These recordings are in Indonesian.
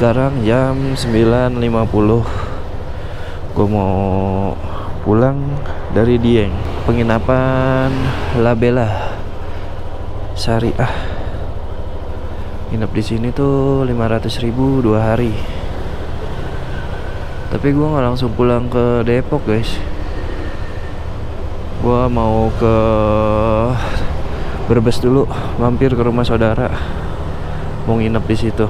Sekarang jam 9.50. Gue mau pulang dari Dieng, penginapan Labella Syariah. Nginep di sini tuh 500.000 2 hari. Tapi gue nggak langsung pulang ke Depok guys. Gue mau ke Brebes dulu, mampir ke rumah saudara, mau nginep di situ.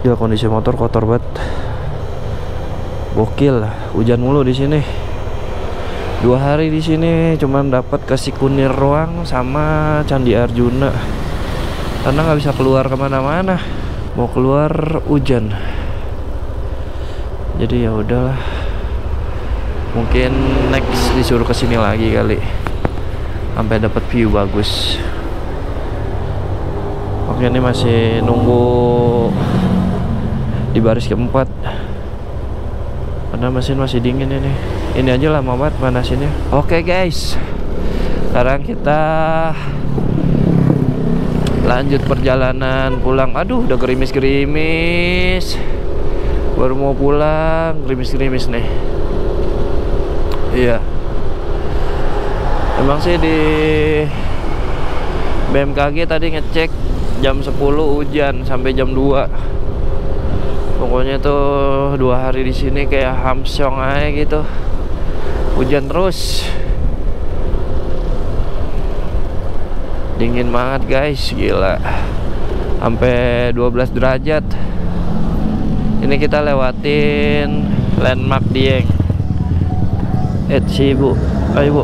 Ya kondisi motor kotor banget, gokil. Hujan mulu di sini. 2 hari di sini cuman dapat kasih kunir doang sama Candi Arjuna, karena nggak bisa keluar kemana-mana. Mau keluar hujan, jadi ya udahlah. Mungkin next disuruh kesini lagi kali, sampai dapat view bagus. Oke, ini masih nunggu di baris keempat karena mesin masih dingin ini. Ini aja lama banget manasinnya. Oke guys, sekarang kita lanjut perjalanan pulang. Aduh, udah gerimis-gerimis. Baru mau pulang, gerimis-gerimis nih. Iya. Emang sih di BMKG tadi ngecek jam 10 hujan sampai jam 2. Pokoknya tuh 2 hari di sini kayak hamsyong aja gitu. Hujan terus. Dingin banget guys, gila. Sampai 12 derajat. Ini kita lewatin landmark Dieng. Si ibu, ayo bu.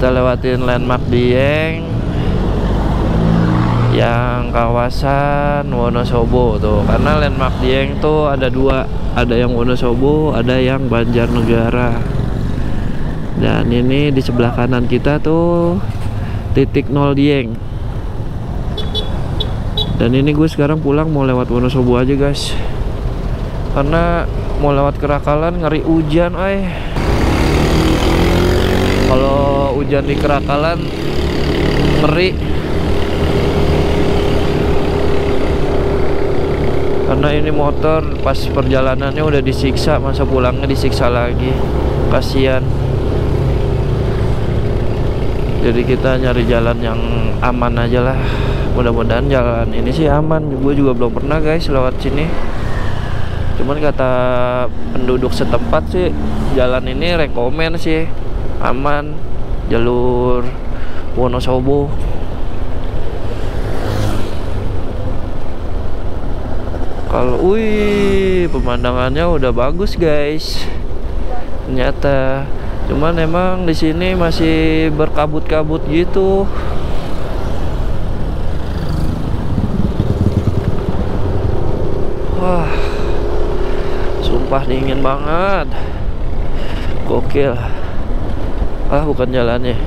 Kita lewatin landmark Dieng yang kawasan Wonosobo tuh, karena landmark Dieng tuh ada 2, ada yang Wonosobo, ada yang Banjarnegara. Dan ini di sebelah kanan kita tuh titik 0 Dieng. Dan ini gue sekarang pulang mau lewat Wonosobo aja guys, karena mau lewat Kerakalan ngeri hujan. Kalau hujan di Kerakalan ngeri, karena ini motor pas perjalanannya udah disiksa, masa pulangnya disiksa lagi, kasihan. Jadi kita nyari jalan yang aman aja lah. Mudah-mudahan jalan ini sih aman. Gue juga belum pernah guys lewat sini, cuman kata penduduk setempat sih jalan ini rekomen sih, aman, jalur Wonosobo. Kalau pemandangannya udah bagus guys ternyata, cuman emang di sini masih berkabut-kabut gitu. Wah, sumpah dingin banget, gokil. Bukan jalannya.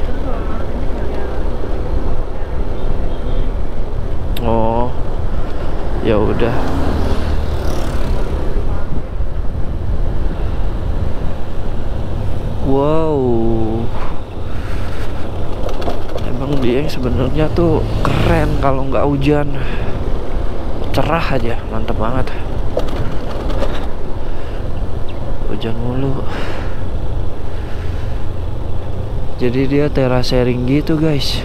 Oh, ya udah. Wow, emang Dieng sebenarnya tuh keren kalau nggak hujan, cerah aja, mantep banget. Hujan mulu, jadi dia terasering gitu guys.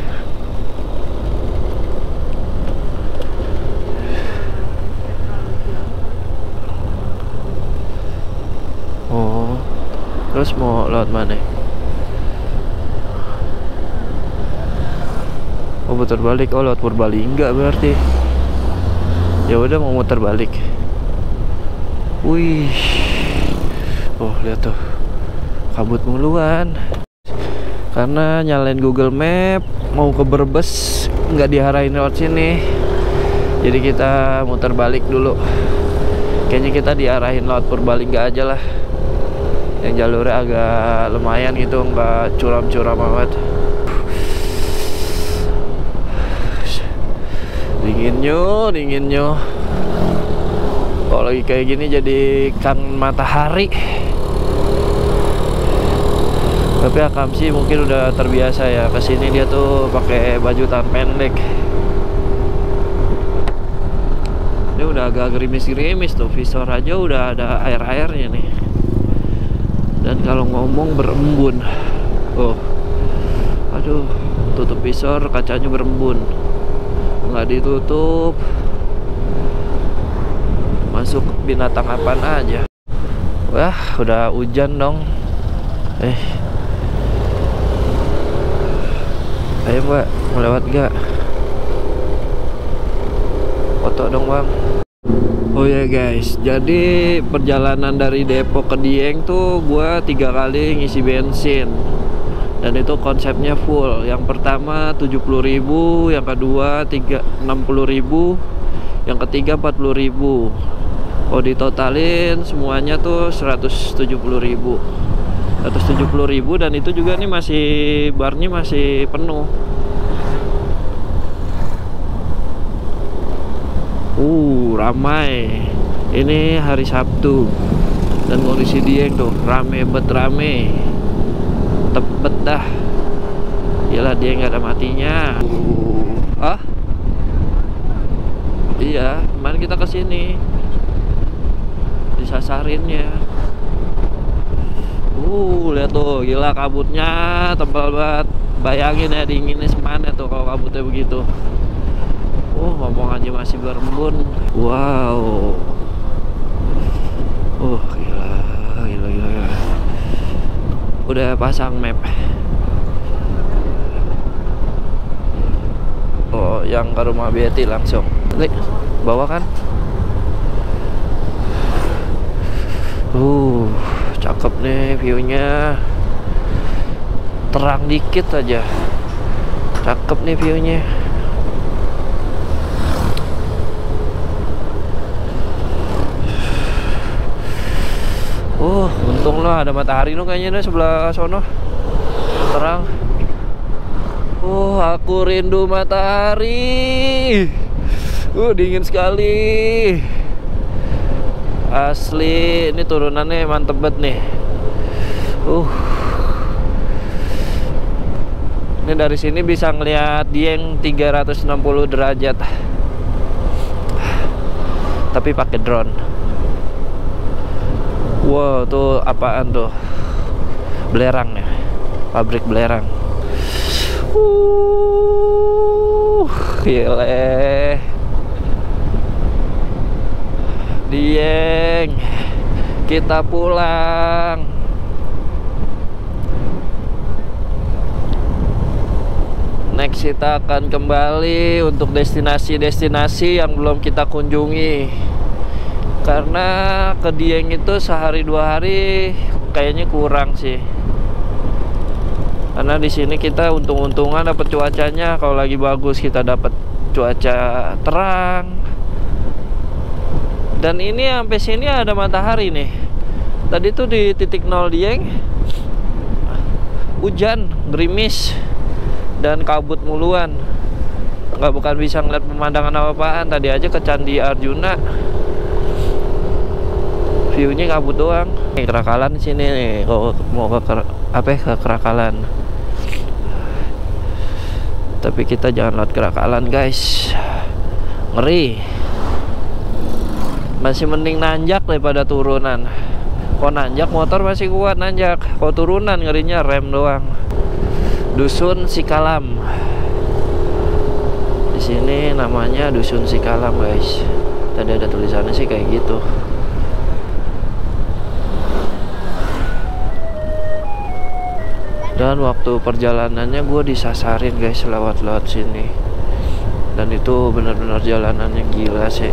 Oh, terus mau lewat mana? Oh, putar balik. Oh, lewat Purbalingga berarti. Ya udah, mau muter balik. Wih, oh lihat tuh, kabut muluan. Karena nyalain Google Map mau ke Brebes, nggak diarahin lewat sini, jadi kita muter balik dulu. Kayaknya kita diarahin lewat Purbalingga aja lah, yang jalurnya agak lumayan gitu, nggak curam-curam amat. Dinginnya. Kalau lagi kayak gini jadi kangen matahari. Tapi Akam sih mungkin udah terbiasa ya, kesini dia tuh pakai baju tangan pendek. udah agak gerimis-gerimis tuh, visor aja udah ada air-airnya nih. Dan kalau ngomong berembun. Oh, aduh, tutup visor kacanya berembun, nggak ditutup, masuk binatang apaan aja. Wah, udah hujan dong. Ayo mbak, mau lewat gak? Foto dong bang. Oh ya guys, jadi perjalanan dari Depok ke Dieng tuh gue 3 kali ngisi bensin. Dan itu konsepnya full. Yang pertama 70.000, yang kedua 60.000, yang ketiga 40.000. Oh, ditotalin semuanya tuh 170.000. 170.000, dan itu juga nih masih barnya masih penuh. Ramai. Ini hari Sabtu dan kondisi Dieng tuh rame tebet dah. Yalah, dia nggak ada matinya. Iya, kemarin kita kesini disasarinnya. Lihat tuh, gila kabutnya tebal banget. Bayangin ya, dinginnya semana tuh kalau kabutnya begitu. Ngomong aja masih berembun. Wow. Gila. Udah pasang map. Yang ke rumah Betty langsung. Nih, bawa kan? Cakep nih viewnya. Terang dikit aja. Cakep nih viewnya. Untung lah ada matahari no kayaknya nih sebelah sono. Terang. Aku rindu matahari. Dingin sekali. Asli, ini turunannya mantep banget nih. Ini dari sini bisa ngeliat Dieng 360 derajat. Tapi pakai drone. Wow, tuh apaan tuh? Belerang ya, pabrik belerang. Gile. Dieng, kita pulang. Next kita akan kembali untuk destinasi-destinasi yang belum kita kunjungi. Karena ke Dieng itu sehari 2 hari kayaknya kurang sih. Karena di sini kita untung-untungan dapat cuacanya. Kalau lagi bagus kita dapat cuaca terang. Dan ini sampai sini ada matahari nih. Tadi tuh di titik 0 Dieng hujan, gerimis, dan kabut muluan. Bukan bisa ngeliat pemandangan apa-apaan. Tadi aja ke Candi Arjuna, viewnya kabut doang. Kerakalan di sini nih. Kalau mau ke Kerakalan. Tapi kita jangan lewat Kerakalan, guys. Ngeri. Masih mending nanjak daripada turunan. Kalau nanjak motor masih kuat nanjak. Kalau turunan ngerinya rem doang. Dusun Sikalam. Di sini namanya Dusun Sikalam, guys. Tadi ada tulisannya sih kayak gitu. Dan waktu perjalanannya gue disasarin, guys, lewat sini. Dan itu benar-benar jalanannya gila sih.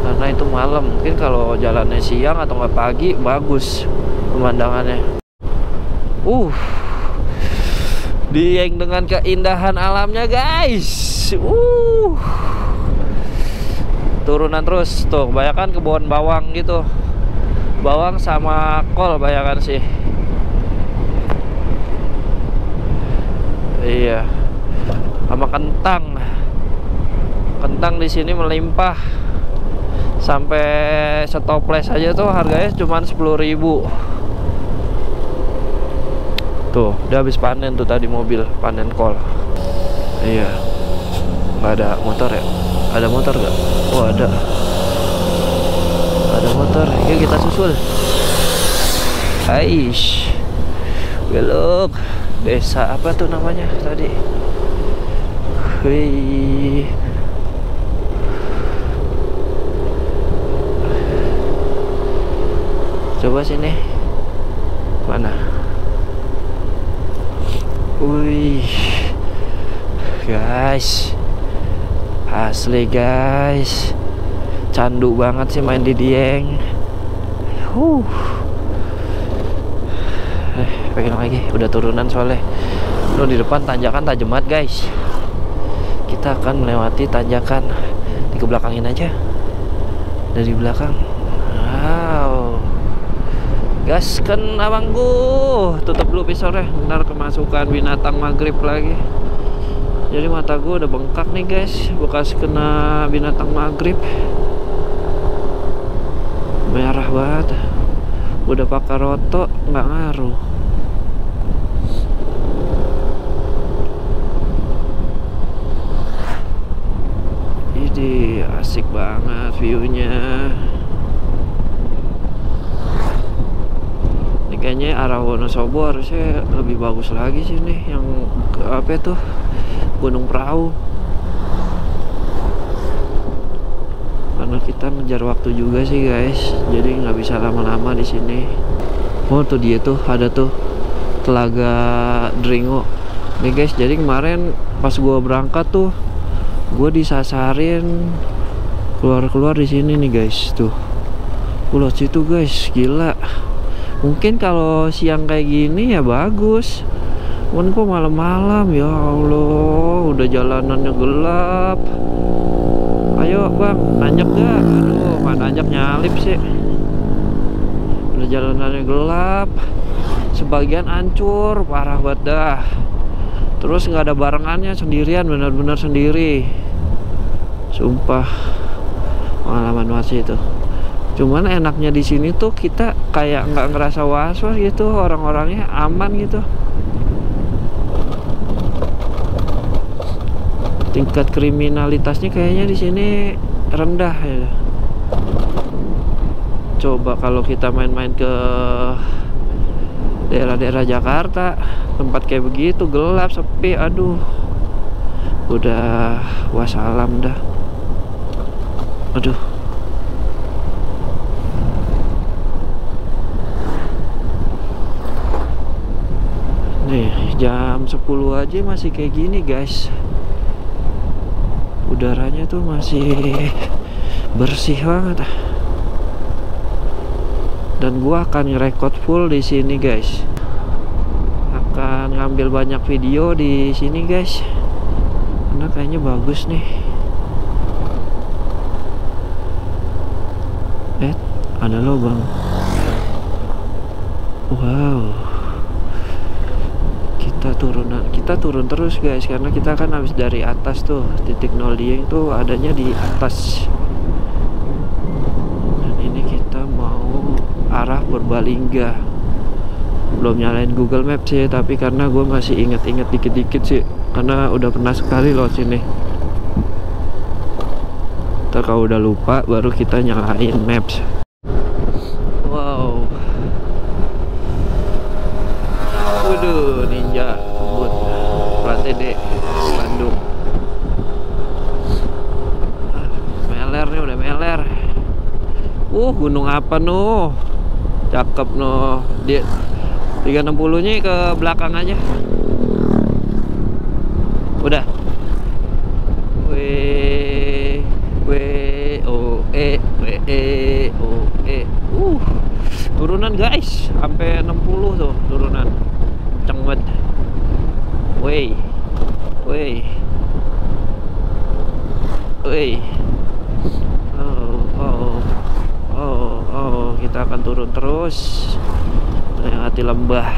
Karena itu malam. Mungkin kalau jalannya siang atau nggak pagi bagus pemandangannya. Dieng dengan keindahan alamnya, guys. Turunan terus tuh, bayangkan kebun bawang gitu. Bawang sama kol, bayangkan sih. Iya, sama kentang. Kentang di sini melimpah. Sampai setoples aja tuh harganya cuma 10.000. Tuh, udah habis panen tuh tadi mobil, panen kol. Iya, nggak ada motor ya. Ada motor gak? Oh ada. Ada motor. Yuk kita susul. Aish. Belok. Desa apa tuh namanya tadi? Wih. Coba sini. Mana? Wih. Guys. Asli guys. Candu banget sih main di Dieng. Pengen lagi, udah turunan soalnya. Lo di depan tanjakan tajam banget guys. Kita akan melewati tanjakan. Dikebelakangin aja. Dari belakang. Wow. Gaskan abangku. Tutup dulu visornya. Ntar kemasukan binatang maghrib lagi. Jadi mata gue udah bengkak nih guys. Bekas kena binatang maghrib. Merah banget. Udah pakai roto nggak ngaruh. Ini asik banget viewnya. Ini kayaknya arah Wonosobo harusnya lebih bagus lagi sih nih. Yang apa tuh, Gunung Perahu. Karena kita ngejar waktu juga sih guys, jadi nggak bisa lama-lama di sini. Oh tuh dia tuh, ada tuh Telaga Dringo nih guys. Jadi kemarin pas gua berangkat tuh, gue disasarin keluar di sini nih guys. Tuh pulau situ guys, gila. Mungkin kalau siang kayak gini ya bagus, cuman kok malam-malam ya Allah, udah jalanannya gelap. Ayo bang, nanjak gak? Aduh, nggak nanjak, nyalip sih. Udah jalanannya gelap, sebagian hancur, parah banget dah. Terus nggak ada barengannya, sendirian, benar-benar sendiri. Sumpah, pengalaman masih itu. Cuman enaknya di sini tuh kita kayak nggak ngerasa was-was gitu, orang-orangnya aman gitu. Tingkat kriminalitasnya kayaknya di sini rendah ya. Coba kalau kita main-main ke daerah-daerah Jakarta, tempat kayak begitu gelap, sepi, aduh, udah wassalam dah. Aduh. Nih jam 10 aja masih kayak gini guys. Udaranya tuh masih bersih banget. Dan gua akan ngerekord full di sini guys. Akan ngambil banyak video di sini guys. Karena kayaknya bagus nih. Ada lubang. Wow. Kita turun terus guys, karena kita kan habis dari atas tuh. Titik 0 Dieng tuh adanya di atas. Dan ini kita mau arah Purbalingga. Belum nyalain Google Maps sih, tapi karena gue masih inget-inget dikit-dikit sih, karena udah pernah sekali loh sini. Ntar kalau udah lupa baru kita nyalain Maps. Wow. Waduh, ninja kebut plat TD Bandung. Meler nih, udah meler. Gunung apa noh? Cakep noh. Dia 360 nya ke belakang aja. Udah. Turunan guys, sampai 60 tuh turunan. Kenceng banget. Kita akan turun terus melewati lembah.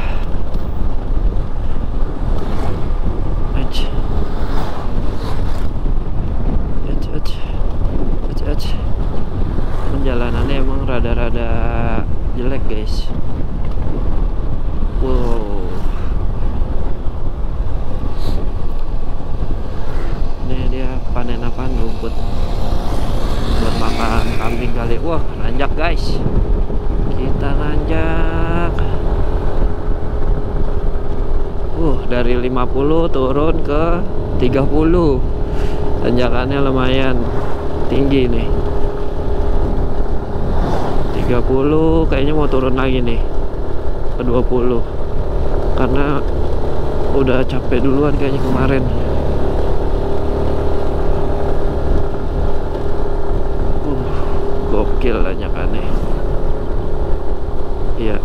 Perjalanannya emang rada-rada jelek guys. Wow. Ini dia panen apaan, rumput. dari 50 turun ke 30. Tanjakannya lumayan tinggi nih. 30 kayaknya mau turun lagi nih ke 20 karena udah capek duluan kayaknya kemarin. Gokil tanjakannya. Iya,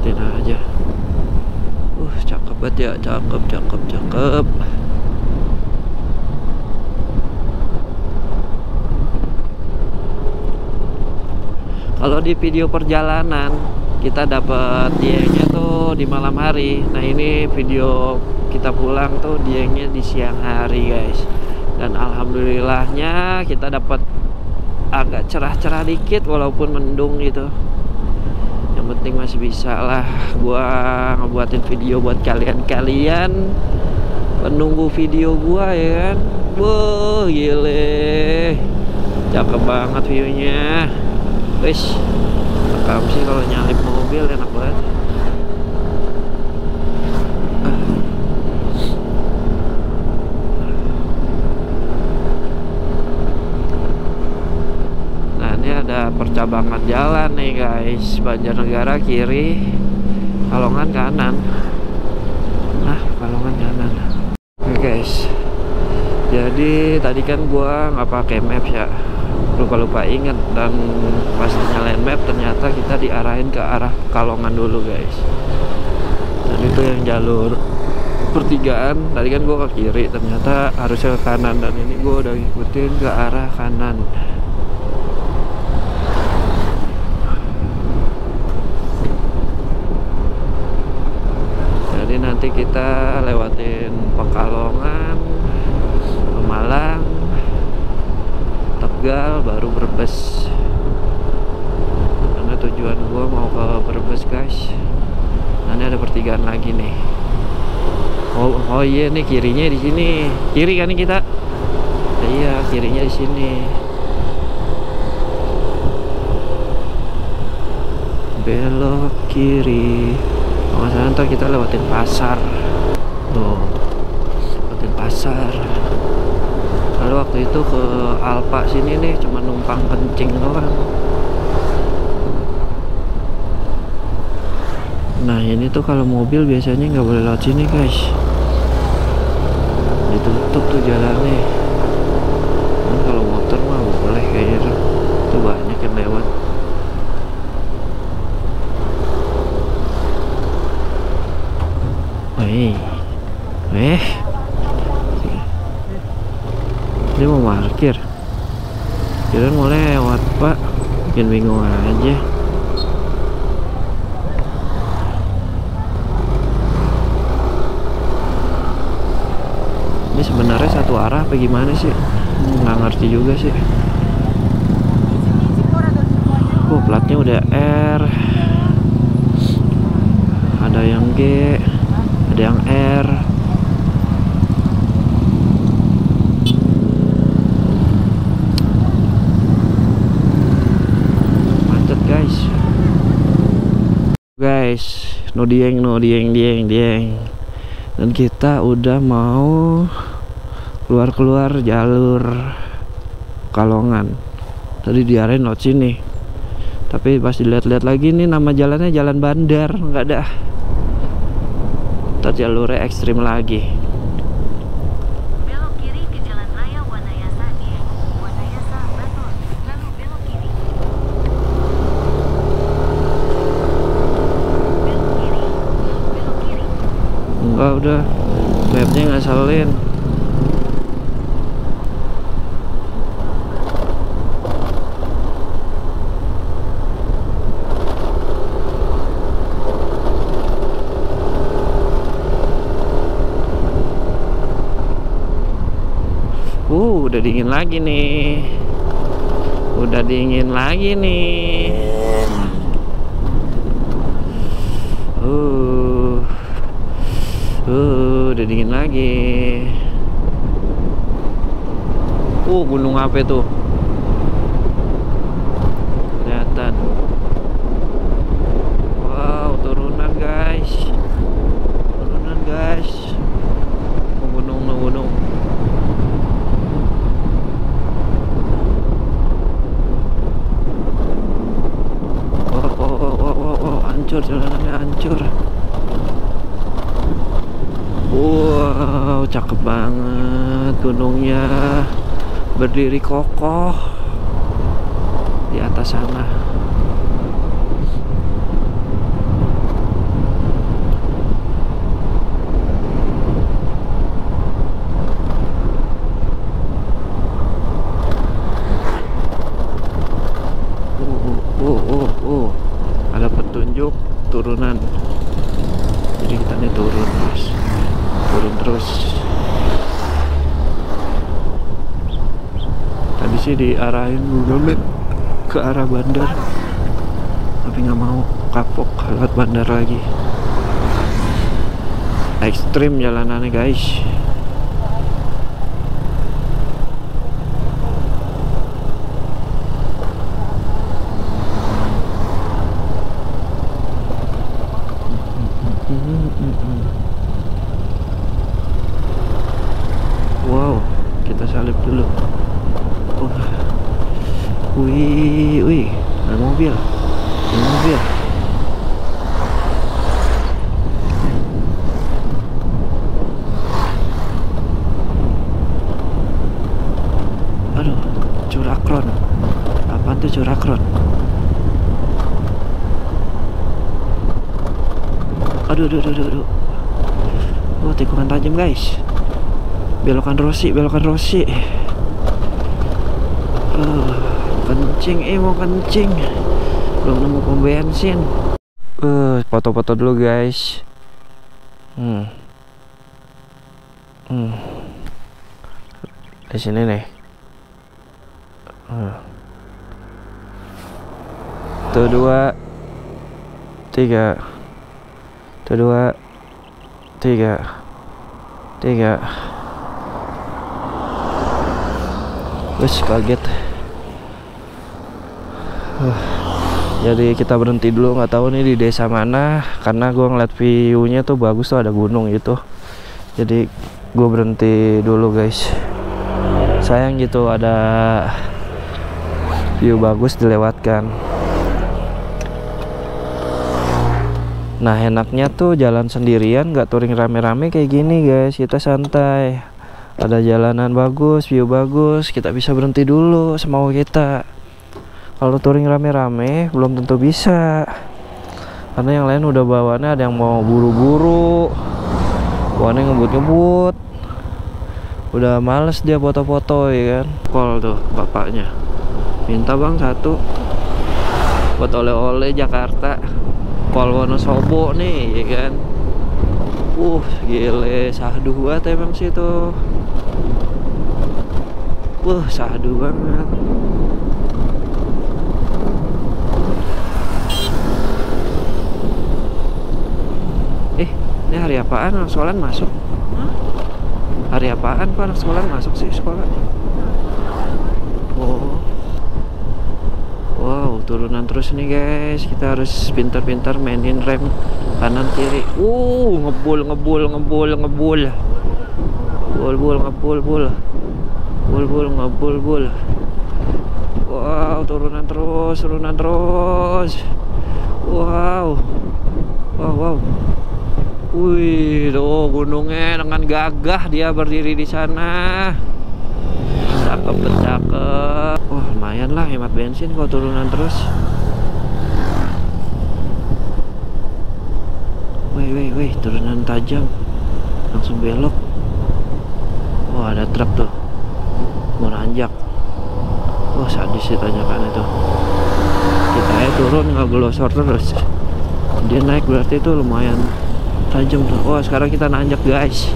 tina aja. Cakep banget ya, cakep. Kalau di video perjalanan kita dapat diengnya tuh di malam hari. Nah ini video kita pulang tuh diengnya di siang hari guys. Dan alhamdulillahnya kita dapat agak cerah-cerah dikit walaupun mendung gitu. Yang penting masih bisa lah gua ngebuatin video buat kalian-kalian penunggu video gua ya kan. Wah gile, cakep banget viewnya. Wis, rekam sih kalau nyalip mobil enak banget. Nah ini ada percabangan jalan nih guys. Banjarnegara kiri, Kalongan kanan. Nah Kalongan kanan. Oke guys, jadi tadi kan gua nggak pakai maps ya, lupa inget, dan pas nyalain map ternyata kita diarahin ke arah Kalongan dulu guys. Dan itu yang jalur pertigaan, tadi kan gua ke kiri, ternyata harusnya ke kanan, dan ini gua udah ngikutin ke arah kanan. Jadi nanti kita lewatin Pekalongan, Pemalang, Tegal, baru Brebes. Karena tujuan gua mau ke Brebes guys. Nah, ini ada pertigaan lagi nih. Oh iya nih, kirinya di sini. Kiri kan nih kita? Iya, kirinya di sini. Belok kiri. Kalau nggak salah ntar kita lewatin pasar. Tuh, lewatin pasar. Lalu waktu itu ke Alfa sini nih cuma numpang kencing doang. Nah ini tuh kalau mobil biasanya nggak boleh lewat sini guys, ditutup tuh jalannya. Dan kalau motor mah boleh kayaknya tuh banyak yang lewat. Dia mau parkir, kirain mau lewat pak, bikin bingung aja. Ini sebenarnya satu arah apa gimana sih? Nggak ngerti juga sih. Platnya udah R, ada yang G, ada yang R. Guys, no dieng. Dan kita udah mau keluar jalur Kalongan. Tadi diarahin lewat sini, tapi pas dilihat-lihat lagi nih nama jalannya Jalan Bandar, nggak ada. Ntar jalurnya ekstrim lagi. Belok kiri ke Jalan Raya Wanayasa Dieng. Wanayasa Batur, lalu belok kiri. Belok kiri. Enggak, udah mapnya ngasalin. Udah dingin lagi nih. Udah dingin lagi nih. Udah dingin lagi. Gunung apa tuh? Kelihatan. Wow, turunan guys. jalanannya hancur. Wow, cakep banget gunungnya, berdiri kokoh di atas sana. Ada petunjuk turunan, jadi kita nih turun terus. Tadi sih diarahin Google Map ke arah bandar, tapi nggak mau, kapok lewat bandar lagi. Ekstrim jalanannya guys. Wow, kita salip dulu. Wih, ada mobil. Aduh, curakron. Apaan tuh curakron? Aduh. Oh, tikungan tajam guys. Belokan Rossi. Mau kencing. Belum nemu pom bensin. Foto-foto dulu guys. Di sini nih. Tuh 2, 3. Tuh 2, 3. Wes kaget. Jadi kita berhenti dulu, nggak tahu nih di desa mana, karena gue ngeliat view-nya tuh bagus tuh, ada gunung gitu. Jadi gue berhenti dulu guys. Sayang gitu ada view bagus dilewatkan. Nah enaknya tuh jalan sendirian, nggak touring rame-rame kayak gini guys. Kita santai, ada jalanan bagus, view bagus, kita bisa berhenti dulu semau kita. Kalau touring rame-rame belum tentu bisa, karena yang lain udah bawaannya, ada yang mau buru-buru, bawaannya ngebut-ngebut, udah males dia foto-foto ya kan. Call tuh bapaknya, minta bang 1 buat oleh-oleh Jakarta. Call Wonosobo nih ya kan. Gile, sahdu banget emang sih tuh. Sahdu banget. Ini hari apaan anak sekolahan masuk? Hari apaan kok anak sekolahan masuk sih sekolah? Wow, turunan terus nih guys. Kita harus pintar-pintar mainin rem kanan kiri. Ngebul. Wow, turunan terus. Wow. Wih, tuh gunungnya dengan gagah dia berdiri di sana. Cakep. Wah, lumayan lah hemat bensin kalau turunan terus. Wih, turunan tajam. Langsung belok. Wah, ada truk tuh. Mau nanjak. Wah, sadis sih tanjakan itu. Kita turun nggak glosor terus. Dia naik berarti itu lumayan tajam tuh. Wah, sekarang kita nanjak guys.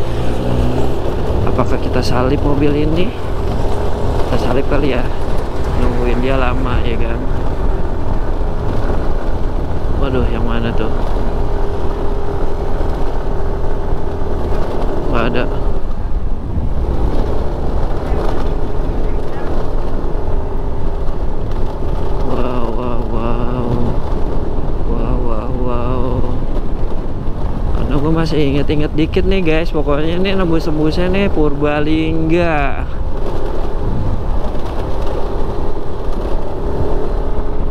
Apakah kita salip mobil ini? Kita salip kali ya, nungguin dia lama ya kan. Waduh, yang mana tuh? Nggak ada. Gue masih inget-inget dikit nih guys. Pokoknya ini nembus-nembusnya nih Purbalingga.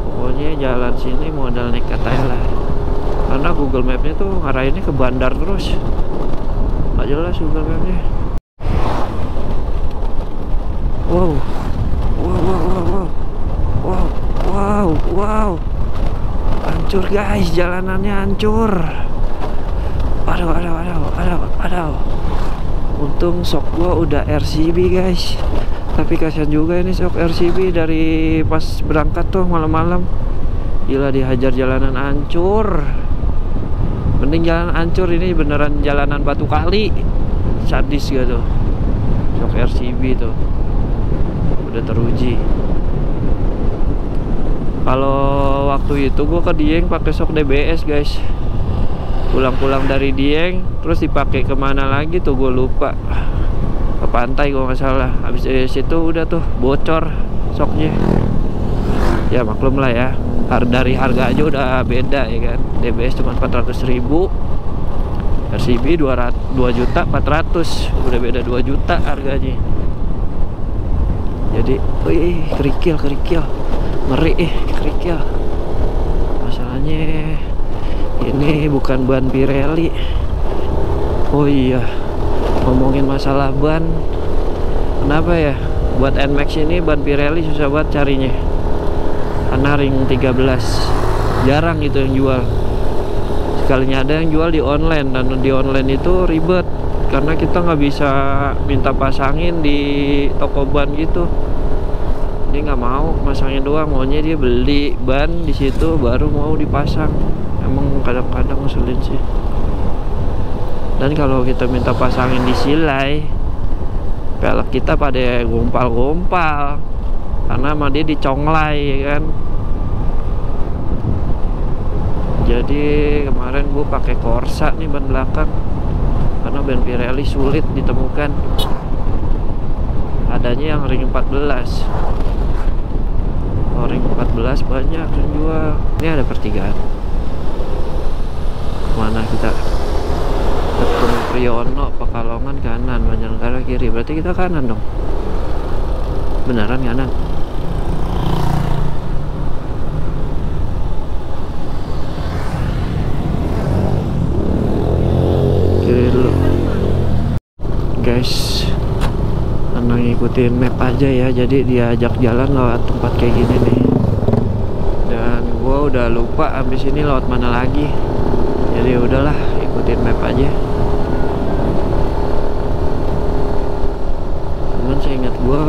Pokoknya jalan sini modal nekat aja lah. Google Mapnya tuh ngarahinnya ke bandar terus, nggak jelas Google Mapnya. Wow, wow, wow, wow, wow, wow, wow, wow, hancur guys, jalanannya hancur. Aduh, aduh, aduh, aduh, aduh. Untung shock gua udah RCB guys, tapi kasihan juga ini shock RCB dari pas berangkat tuh malam-malam. Gila, dihajar jalanan hancur. Mending jalan hancur, ini beneran jalanan batu kali. Sadis gitu shock RCB tuh, udah teruji. Kalau waktu itu gua ke Dieng pakai shock DBS guys. Pulang-pulang dari Dieng terus dipakai kemana lagi tuh gue lupa, ke pantai kalau nggak salah. Habis dari situ udah tuh bocor shocknya. Ya maklum lah ya, dari harga aja udah beda ya kan. DBS cuma 400.000, RCB 2.400.000, udah beda 2 juta harganya. Jadi wih, kerikil ngeri kerikil. Masalahnya ini bukan ban Pirelli. Oh iya, ngomongin masalah ban, kenapa ya buat NMAX ini ban Pirelli susah banget carinya, karena ring 13 jarang gitu yang jual. Sekalinya ada yang jual di online, dan di online itu ribet karena kita nggak bisa minta pasangin di toko ban gitu. Dia nggak mau masangin doang, maunya dia beli ban di situ baru mau dipasang. Emang kadang-kadang ngeselin sih. Dan kalau kita minta pasangin di silai, pelek kita pada gompal-gompal karena sama dia diconglai ya kan. Jadi kemarin gue pakai Corsa nih ban belakang, karena ban Pirelli sulit ditemukan. Adanya yang ring 14. Oh, ring 14 banyak yang jual. Ini ada pertigaan. Mana kita? Ketemu Priyono, Pekalongan kanan, Banjarnegara kiri. Berarti kita kanan dong. Beneran kanan. Kiri dulu. Guys, karena ngikutin map aja ya, jadi diajak jalan lewat tempat kayak gini nih. Dan gua udah lupa abis ini lewat mana lagi. Jadi udahlah, ikutin map aja. Cuman saya ingat gua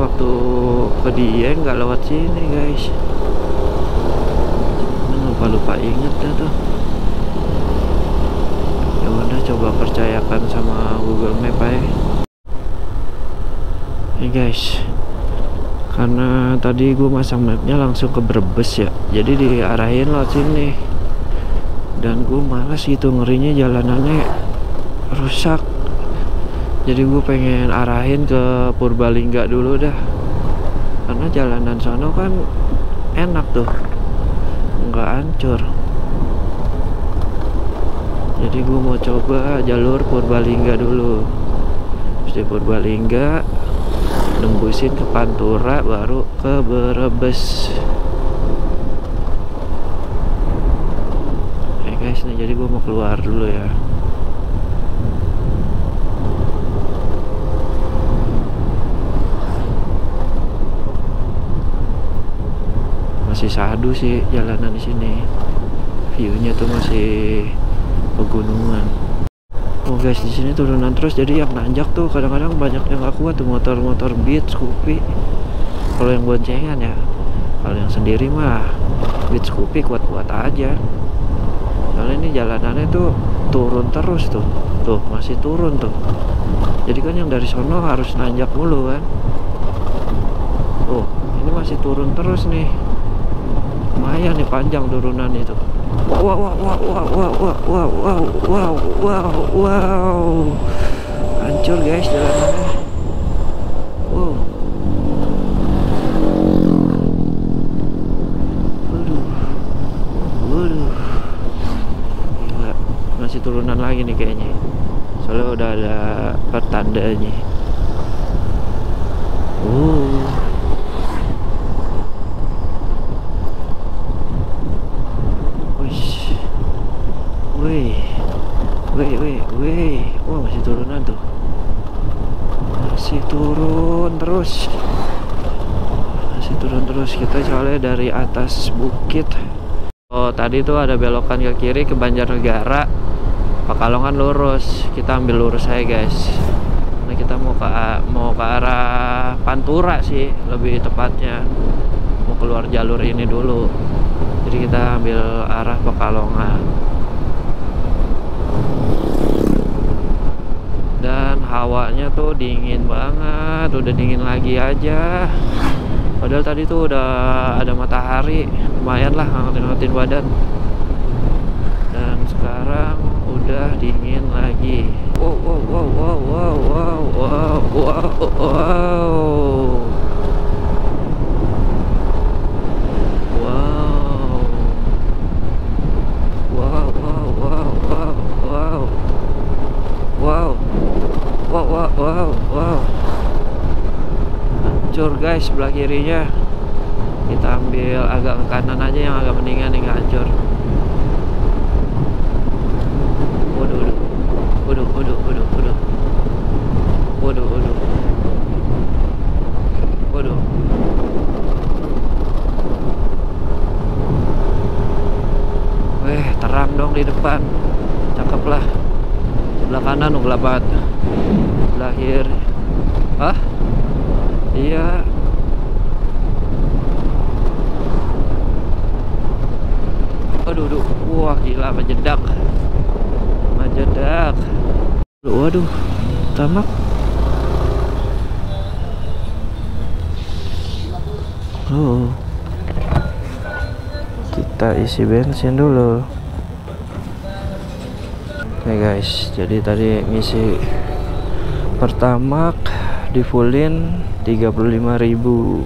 waktu ke Dieng nggak lewat sini guys. Lupa inget dah tuh. Ya udah, coba percayakan sama Google Map aja. Nih guys, karena tadi gue masang mapnya langsung ke Brebes ya, jadi diarahin lewat sini. Dan gue malas gitu, ngerinya jalanannya rusak. Jadi gue pengen arahin ke Purbalingga dulu dah, karena jalanan sono kan enak tuh, nggak hancur. Jadi gue mau coba jalur Purbalingga dulu. Terus di Purbalingga nembusin ke Pantura baru ke Brebes. Guys, nih jadi gue mau keluar dulu ya. Masih sadu sih jalanan di sini. View-nya tuh masih pegunungan. Oh guys, di sini turunan terus, jadi yang nanjak tuh kadang-kadang banyak yang nggak kuat tuh, motor-motor Beat, Scoopy. Kalau yang boncengan ya. Kalau yang sendiri mah Beat, Scoopy kuat-kuat aja. Soalnya ini jalanannya tuh turun terus tuh. Tuh, masih turun tuh. Jadi kan yang dari sono harus nanjak mulu kan. Oh, ini masih turun terus nih. Lumayan nih panjang turunan itu. Wow, wow, wow, wow, wow, wow, wow, wow, wow, wow. Hancur guys jalanannya. Wow. Waduh. Gila, masih turunan lagi nih kayaknya. Soalnya udah ada pertandanya. Wih. Wah, masih turunan tuh. Masih turun terus. Kita soalnya dari atas bukit. Oh, tadi tuh ada belokan ke kiri ke Banjarnegara. Pekalongan lurus. Kita ambil lurus aja, guys. Nah, kita mau ke arah Pantura sih, lebih tepatnya. Mau keluar jalur ini dulu. Jadi kita ambil arah Pekalongan. Dan hawanya tuh dingin banget, udah dingin lagi aja. Padahal tadi tuh udah ada matahari, lumayan lah ngangetin badan. Dan sekarang udah dingin lagi. Wow. Hancur guys sebelah kirinya. Kita ambil agak ke kanan aja yang agak mendingan, yang nggak hancur. Waduh. Weh, terang dong di depan. Cakep lah. Sebelah kanan udah gelap banget. Sebelah kiri. Hah? Iya. Aduh. Wah, gila, majedak. Waduh, tamak. Oh. Kita isi bensin dulu. Oke guys, jadi tadi ngisi Pertamax di fullin 35.000.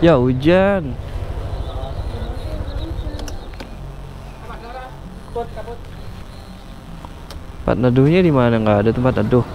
Ya hujan. Tempat neduhnya di mana? Nggak ada tempat neduh.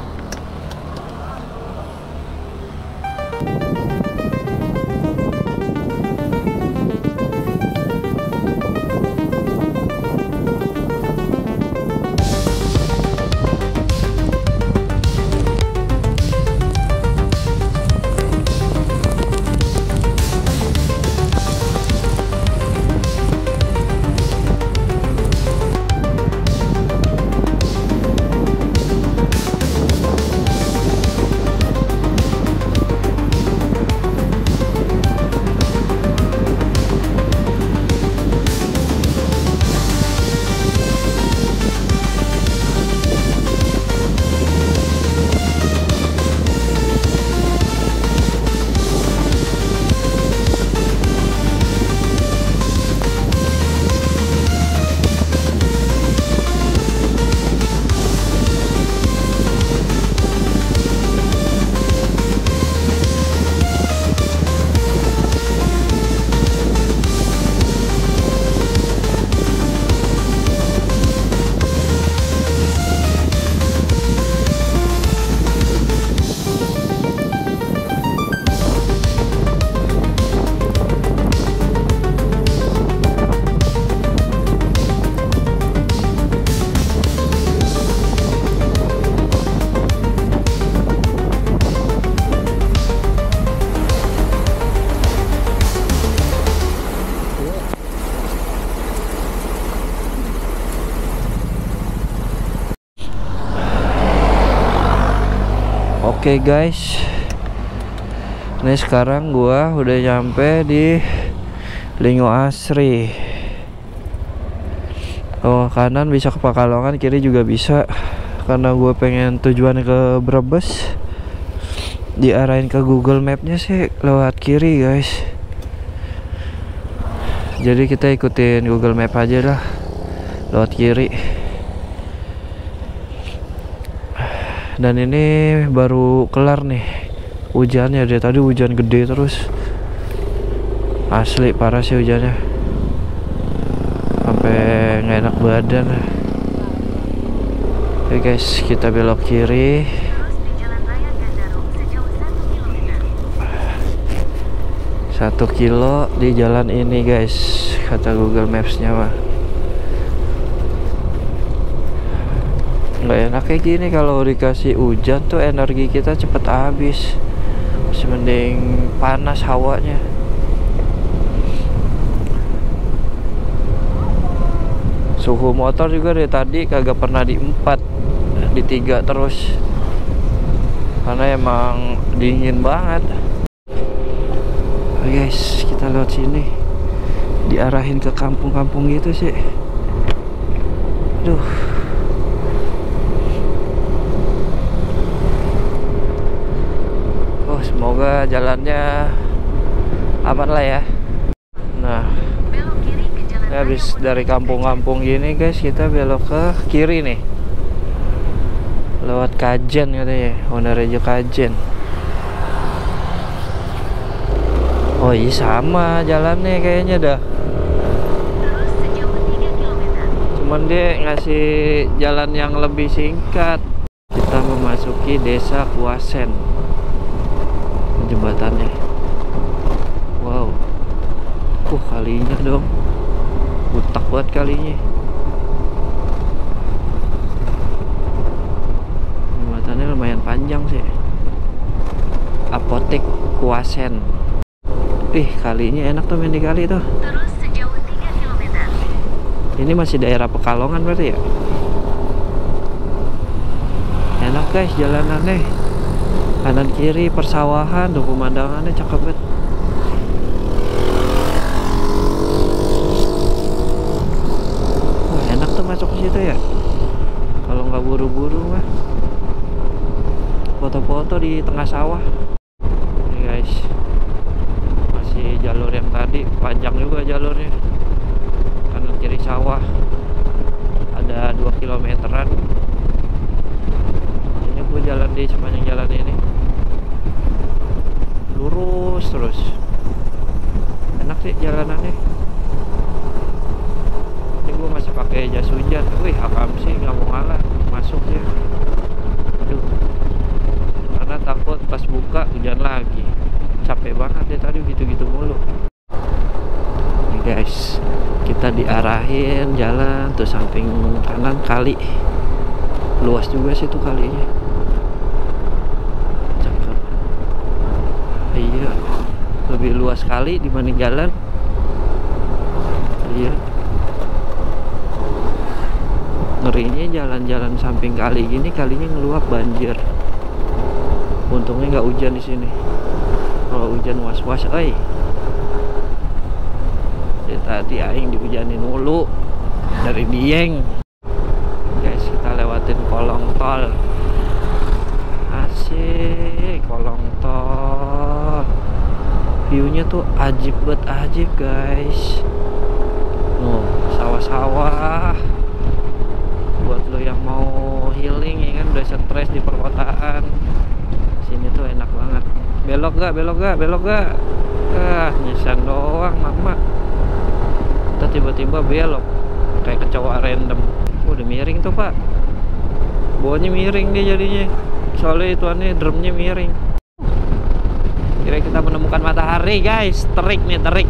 Oke guys, ini sekarang gua udah nyampe di Lingo Asri. Oh, kanan bisa ke Pekalongan, kiri juga bisa. Karena gue pengen tujuan ke Brebes, diarahin ke Google Mapnya sih lewat kiri guys. Jadi kita ikutin Google Map aja lah, lewat kiri. Dan ini baru kelar nih hujannya, dari tadi hujan gede terus. Asli parah sih hujannya, sampai nggak enak badan. Oke guys, kita belok kiri. Terus di Jalan Raya Gandarung sejauh 1 km. 1 kilo di jalan ini guys, kata Google Maps-nya mah. Nggak enak kayak gini kalau dikasih hujan tuh, energi kita cepet habis. Masih mending panas hawanya. Suhu motor juga dari tadi kagak pernah di 4, di 3 terus, karena emang dingin banget. Guys, kita lewat sini diarahin ke kampung-kampung gitu sih. Aduh. Oh, semoga jalannya aman lah ya. Nah, Belok kiri ke jalan ini habis raya dari Wonayasa. kampung-kampung gini guys, kita belok ke kiri nih, lewat Kajen katanya, Wonorejo Kajen. Oh iya, sama jalannya kayaknya dah, Terus sejauh 3 km. cuman dia ngasih jalan yang lebih singkat. Kita memasuki desa Kuasen. Jembatannya, wow, kalinya dong, butak banget kalinya. Jembatannya lumayan panjang sih. Apotek Kuasen. Kalinya enak tuh, main di kali tuh. Terus sejauh 3 km. Ini masih daerah Pekalongan berarti ya. Enak guys jalanannya, kanan kiri persawahan tuh, pemandangannya cakep banget. Wah, enak tuh masuk ke situ ya, kalau nggak buru-buru mah. Foto-foto di tengah sawah. Nih guys, masih jalur yang tadi, panjang juga jalurnya, kanan kiri sawah, ada 2 kilometeran. Ini gue jalan di sepanjang jalan ini, lurus terus, enak sih jalanannya. Ini gue masih pakai jas hujan. Wih, hakam sih nggak mau ngalah masuknya. Aduh, karena takut pas buka hujan lagi. Capek banget ya tadi gitu-gitu mulu. Nih guys, kita diarahin jalan tuh, samping kanan kali. Luas juga sih tuh kalinya. Cakep. Iya, lebih luas kali dibanding jalan. Iya. Ngerinya jalan-jalan samping kali gini, kalinya ngeluap banjir. Untungnya nggak hujan di sini. Kalau hujan was-was, tadi aing dihujanin mulu dari Dieng. Guys, kita lewatin kolong tol. Asik, kolong tol. Viewnya tuh ajib banget, ajib guys. Sawah-sawah. Buat lo yang mau healing ya kan, udah stres di perkotaan, sini tuh enak banget. Belok gak, belok gak, belok gak. Nyisan doang mama. Kita tiba-tiba belok kayak kecoa random. Udah miring tuh pak, bawahnya miring dia jadinya, soalnya itu aneh, drumnya miring. Kira kita menemukan matahari guys. Terik nih, terik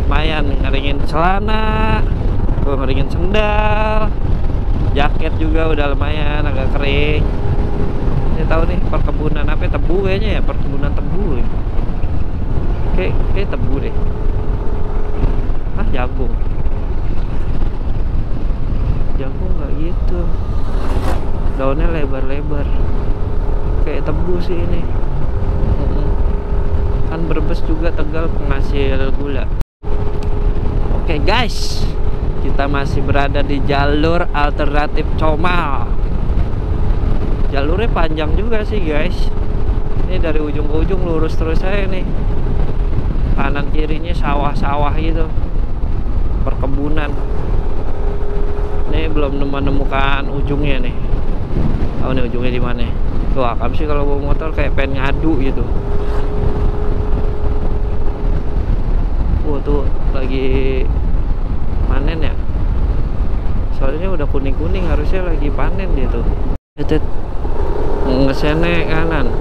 lumayan, ngeringin celana, ngeringin sendal, jaket juga udah lumayan agak kering. Saya tahu nih perkebunan apa, tebu kayaknya ya, perkebunan tebu ya. Kayak tebu deh. Jagung. Jagung nggak gitu, daunnya lebar-lebar kayak tebu sih ini. Kan Brebes juga Tegal penghasil gula. Oke guys, kita masih berada di jalur alternatif Comal. Jalurnya panjang juga sih guys. Ini dari ujung ke ujung lurus terus saya nih. Kanan kirinya sawah-sawah gitu, perkebunan. Ini belum menemukan ujungnya nih. Oh, ini ujungnya di mana? Tuh, akam sih kalau bawa motor kayak pengen ngadu gitu. Tuh lagi panen ya. Soalnya udah kuning-kuning, harusnya lagi panen dia tuh. Ngesene kanan.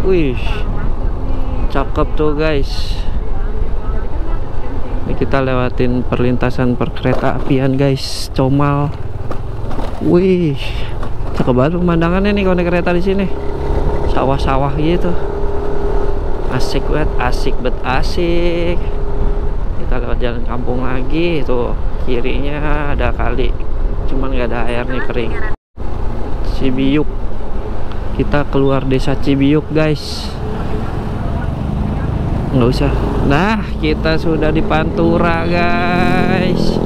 Wih, cakep tuh guys. Ini kita lewatin perlintasan perkereta apian guys, Comal. Wih, cakep banget pemandangannya nih kalau naik kereta di sini. Sawah-sawah gitu. Asik banget, asik bet asik. Kita lewat jalan kampung lagi, tuh kirinya ada kali, cuman nggak ada air nih, kering. Cibiuk, kita keluar desa Cibiuk guys. Nggak usah. Nah, kita sudah di Pantura guys.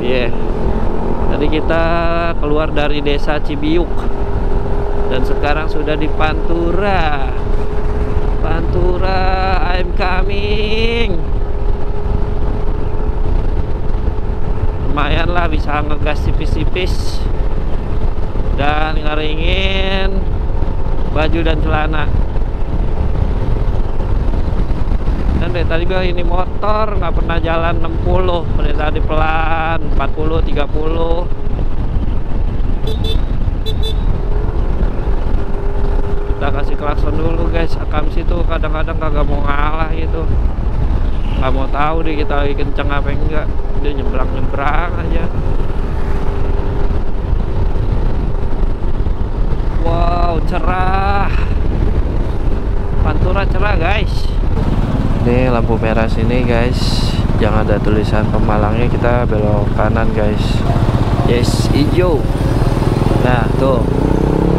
Yeah. Tadi kita keluar dari desa Cibiuk dan sekarang sudah di Pantura. Pantura, I'm coming. Lumayan lah, bisa ngegas tipis-tipis dan ngeringin baju dan celana. Dan dari tadi gue ini motor nggak pernah jalan 60, dari tadi pelan 40, 30. Kita kasih klakson dulu guys. Akamsi tuh kadang-kadang kagak mau ngalah gitu, nggak mau tahu deh kita lagi kenceng apa enggak, dia nyebrang aja. Wow, cerah. Pantura cerah guys. Ini lampu merah sini guys, jangan ada tulisan Pemalangnya, kita belok kanan guys. Yes, hijau. Nah tuh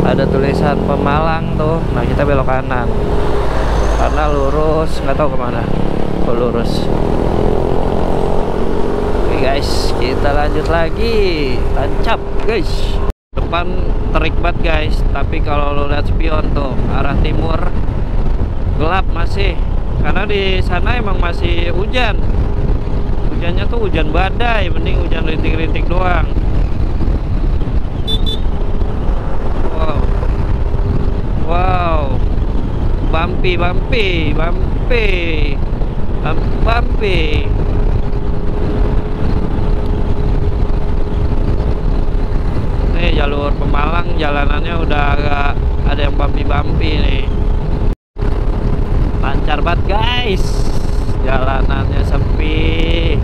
ada tulisan Pemalang tuh. Nah kita belok kanan karena lurus nggak tahu kemana. Oh, lurus. Oke guys, kita lanjut lagi. Tancap guys. Depan terik banget guys, tapi kalau lo lihat spion tuh arah timur gelap masih, karena di sana emang masih hujan. Hujannya tuh hujan badai, mending hujan rintik-rintik doang. Wow, wow, bumpy, bumpy, bumpy, bumpy. Nih jalur Pemalang, jalanannya udah agak ada yang bumpy-bumpy nih. Lancar banget guys, jalanannya sepi,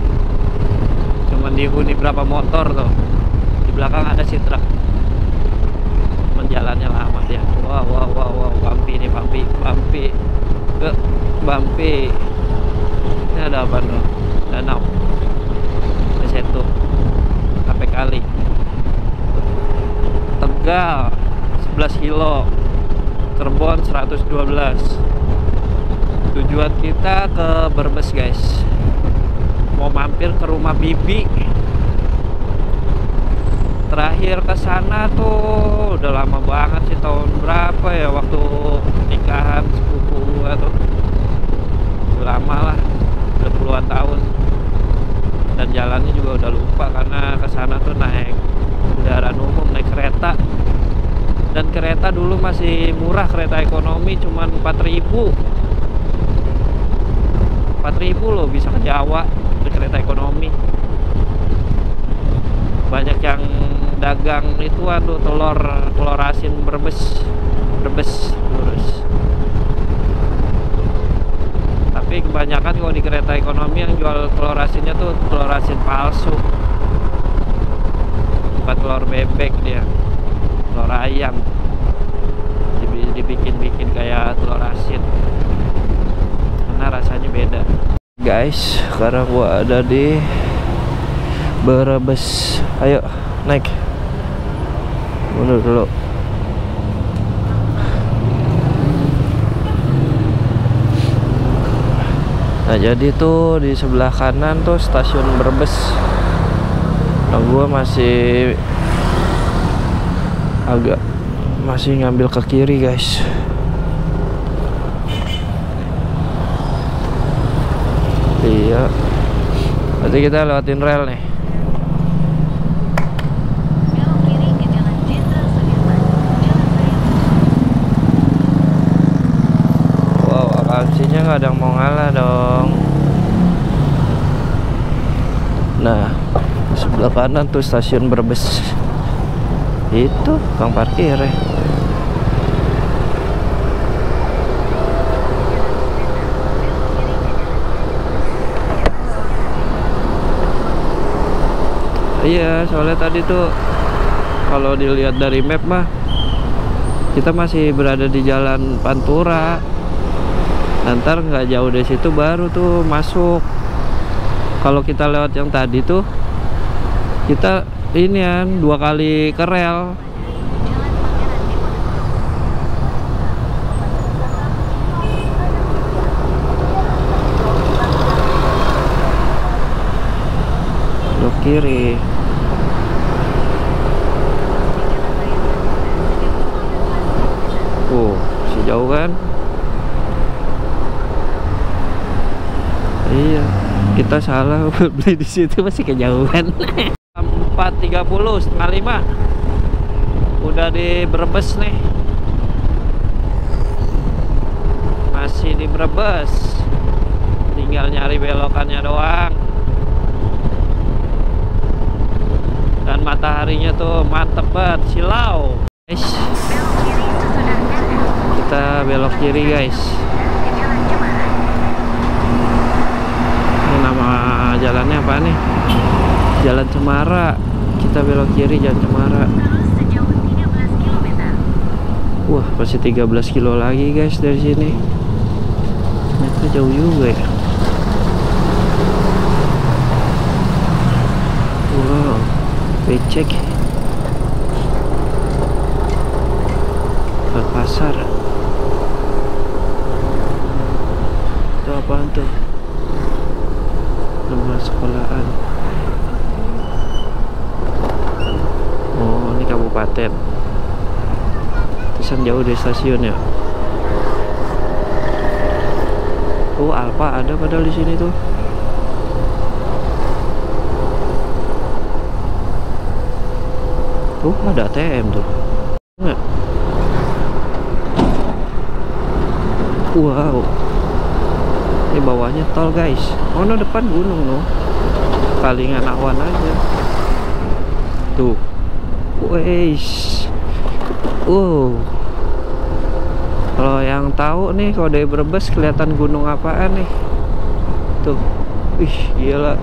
cuman dihuni berapa motor tuh. Di belakang ada si truk, cuman jalannya lama ya. Wow, wow, wow, wow, bumpy nih, bumpy, bumpy, bumpy. Ini ada apa tuh? Danau Setu, sampai kali. Tegal 11 kilo, Cirebon 112. Tujuan kita ke Brebes guys, mau mampir ke rumah bibi. Terakhir ke sana tuh udah lama banget sih, tahun berapa ya, waktu nikahan sepupu gua tuh. Udah lama lah, udah puluhan tahun. Dan jalannya juga udah lupa karena ke sana tuh naik kendaraan umum, naik kereta. Dan kereta dulu masih murah, kereta ekonomi cuman 4.000 loh, bisa ke Jawa di kereta ekonomi. Banyak yang dagang itu aduh, telur asin Brebes lurus. Tapi kebanyakan kalau di kereta ekonomi yang jual telur asinnya tuh telur asin palsu, bukan telur bebek, dia telur ayam dibikin kayak telur asin karena rasanya beda guys. Sekarang gua ada di Brebes. Ayo naik, mundur dulu. Nah jadi tuh di sebelah kanan tuh stasiun Brebes. Nah gua masih ngambil ke kiri guys. Iya, berarti kita lewatin rel nih. Belok kiri ke Jalan Jenderal Sudirman, Jalan Raya. Wow, akamsinya nggak ada yang mau ngalah dong. Nah, sebelah kanan tuh stasiun Brebes. Itu tukang parkir ya. Iya, soalnya tadi tuh kalau dilihat dari map mah kita masih berada di jalan Pantura. Ntar nggak jauh dari situ baru tuh masuk. Kalau kita lewat yang tadi tuh kita ini kan 2 kali ke rel. Belok kiri. Masih jauh kan? Iya, kita salah beli di situ masih kejauhan. 4.30, setengah 5. Udah di Brebes nih. Masih di Brebes. Tinggal nyari belokannya doang. Dan mataharinya tuh mantep banget, silau. Guys, kita belok kiri guys. Ini nama jalannya apa nih? Jalan Cemara. Kita belok kiri Jalan Cemara. Sejauh 13 km. Wah, masih 13 kilo lagi guys dari sini. Ternyata jauh juga ya. Wow, becek. Ke pasar. Itu apaan tuh? Nama sekolahan. Oh, ini kabupaten. Terusan jauh dari stasiun ya. Oh, Alfa ada padahal di sini tuh. Ada ATM tuh. Enggak. Wow. Ini bawahnya tol guys. Oh, no, depan gunung no. Palingan awan aja. Tuh. Weish. Kalau yang tahu nih kalau dari Brebes kelihatan gunung apaan nih? Tuh. Ih, gila.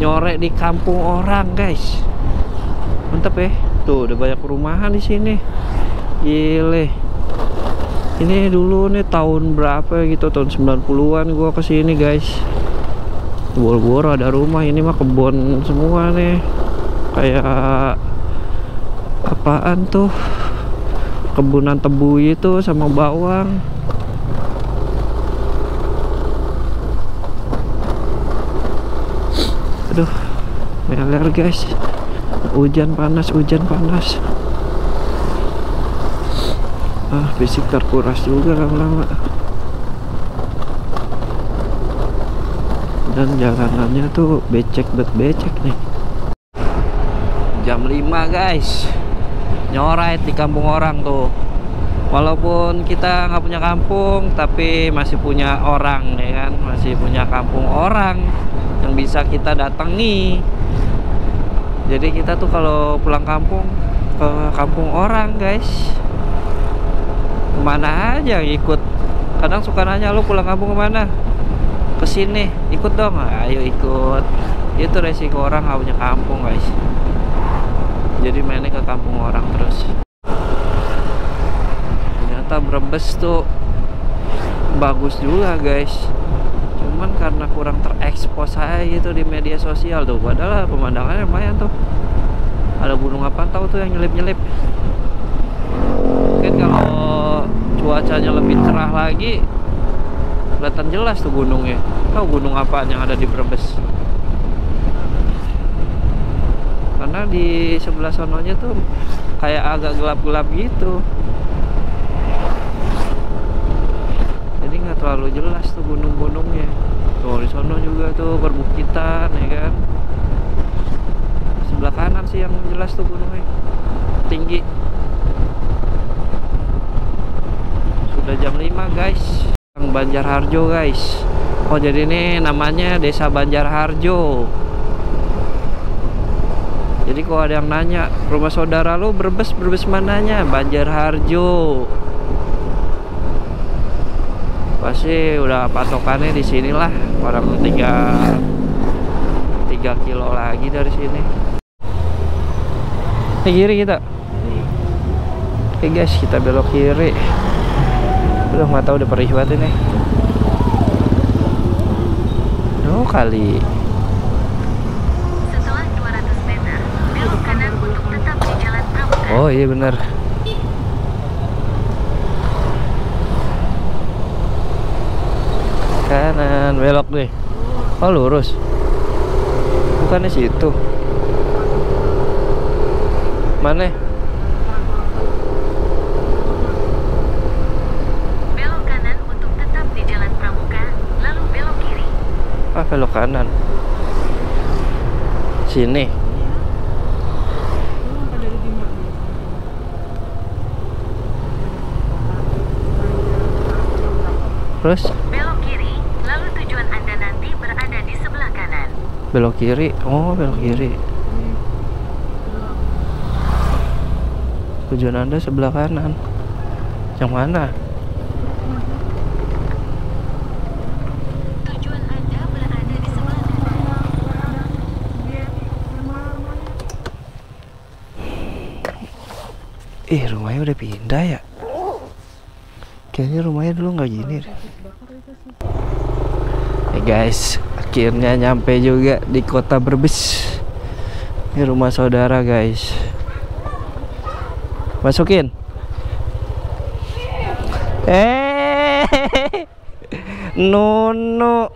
Nyorek di kampung orang, guys. Mantap ya. Tuh, udah banyak perumahan di sini. Gile. Ini dulu nih tahun berapa gitu, tahun 90-an gua kesini guys. Boro-boro ada rumah, ini mah kebun semua nih. Kayak apaan tuh? Kebunan tebu itu sama bawang. Aduh, meler guys. Hujan panas. Fisik terkuras juga lama-lama. Dan jalanannya tuh becek nih. Jam 5 guys. Nyorait di kampung orang tuh. Walaupun kita nggak punya kampung, tapi masih punya orang ya kan, masih punya kampung orang yang bisa kita datangi. Jadi kita tuh kalau pulang kampung ke kampung orang guys, kemana aja ikut. Kadang suka nanya, lu pulang kampung kemana? Kesini, ikut dong. Ayo ikut. Itu resiko orang nggak punya kampung guys. Jadi mainnya ke kampung orang terus. Ternyata Brebes tuh bagus juga guys. Cuman karena kurang terekspos aja gitu di media sosial tuh. Padahal pemandangannya lumayan tuh. Ada gunung apa tahu tuh yang nyelip-nyelip. Mungkin kalau cuacanya lebih cerah lagi kelihatan jelas tuh gunungnya. Tahu gunung apaan yang ada di Brebes? Karena di sebelah sononya tuh kayak agak gelap-gelap gitu. Jadi nggak terlalu jelas tuh gunung-gunungnya. Tuh di sono juga tuh perbukitan ya kan. Sebelah kanan sih yang jelas tuh gunungnya. Tinggi. Sudah jam 5 guys. Banjarharjo guys. Oh, jadi ini namanya Desa Banjarharjo. Jadi kalau ada yang nanya, rumah saudara lu Brebes mananya? Banjarharjo. Pasti udah patokannya di sinilah, orang 3 kilo lagi dari sini. Kiri kita. Oke guys, kita belok kiri. Udah nggak tahu udah perih banget ini. Oh kali. Setelah 200 meter, belok kanan untuk tetap di Jalan Pramuka. Oh iya benar. Kanan, belok deh. Oh lurus. Bukannya situ. Mana? Belok kanan untuk tetap di Jalan Pramuka, lalu belok kiri. Ah, belok kanan. Sini. Terus Belok kiri, lalu tujuan Anda nanti berada di sebelah kanan. belok kiri. Oh, belok kiri. Tujuan Anda sebelah kanan. Yang mana? Tujuan Anda berada di sebelah kanan. Rumahnya udah pindah ya? Kayaknya rumahnya dulu nggak gini deh. Guys, akhirnya nyampe juga di kota Brebes. Ini rumah saudara guys. Masukin. Nono.